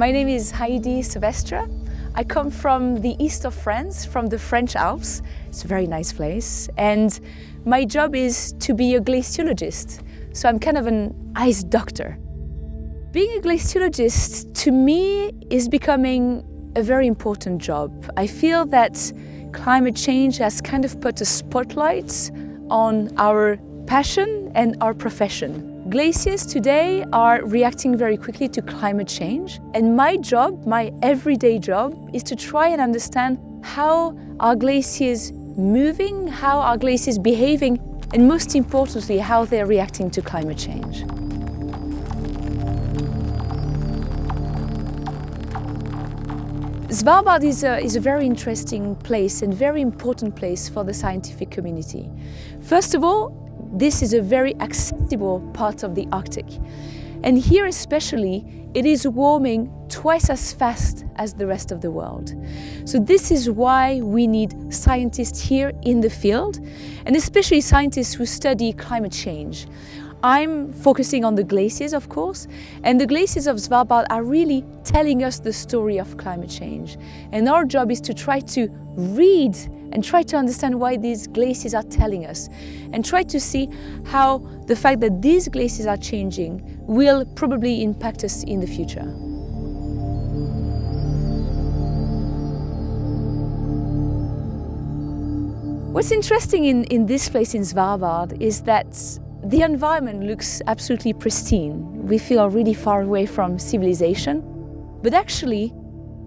My name is Heidi Sevestre. I come from the east of France, from the French Alps. It's a very nice place. And my job is to be a glaciologist. So I'm kind of an ice doctor. Being a glaciologist, to me, is becoming a very important job. I feel that climate change has kind of put a spotlight on our passion and our profession. Glaciers today are reacting very quickly to climate change, and my job, my everyday job, is to try and understand how are glaciers moving, how are glaciers behaving, and most importantly, how they're reacting to climate change. Svalbard is a very interesting place and very important place for the scientific community. First of all, this is a very accessible part of the Arctic. And here especially, it is warming twice as fast as the rest of the world. So this is why we need scientists here in the field, and especially scientists who study climate change. I'm focusing on the glaciers, of course, and the glaciers of Svalbard are really telling us the story of climate change. And our job is to try to read and try to understand why these glaciers are telling us, and try to see how the fact that these glaciers are changing will probably impact us in the future. What's interesting in this place in Svalbard is that the environment looks absolutely pristine. We feel really far away from civilization, but actually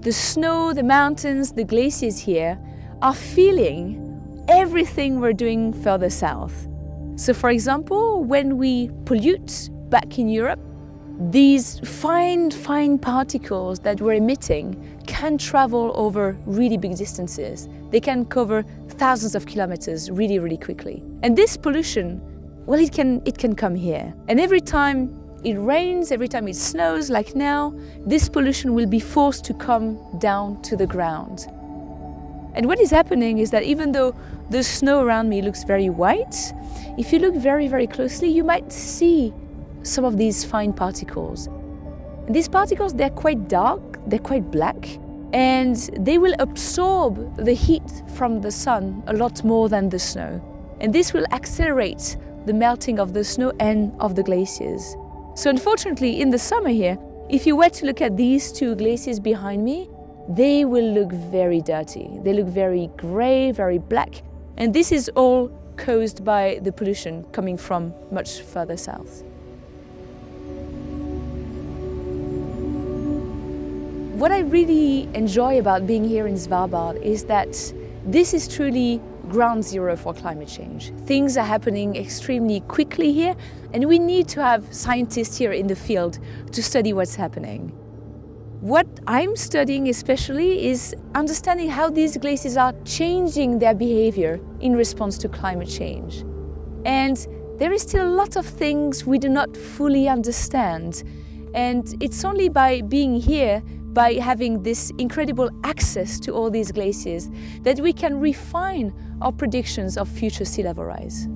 the snow, the mountains, the glaciers here are feeling everything we're doing further south. So for example, when we pollute back in Europe, these fine particles that we're emitting can travel over really big distances. They can cover thousands of kilometers really quickly. And this pollution, well, it can come here. And every time it rains, every time it snows, like now, this pollution will be forced to come down to the ground. And what is happening is that even though the snow around me looks very white, if you look very closely, you might see some of these fine particles. And these particles, they're quite dark, they're quite black, and they will absorb the heat from the sun a lot more than the snow. And this will accelerate the melting of the snow and of the glaciers. So unfortunately, in the summer here, if you were to look at these two glaciers behind me, they will look very dirty. They look very grey, very black. And this is all caused by the pollution coming from much further south. What I really enjoy about being here in Svalbard is that this is truly ground zero for climate change. Things are happening extremely quickly here, and we need to have scientists here in the field to study what's happening. What I'm studying especially is understanding how these glaciers are changing their behavior in response to climate change. And there is still a lot of things we do not fully understand. And it's only by being here, by having this incredible access to all these glaciers, that we can refine our predictions of future sea level rise.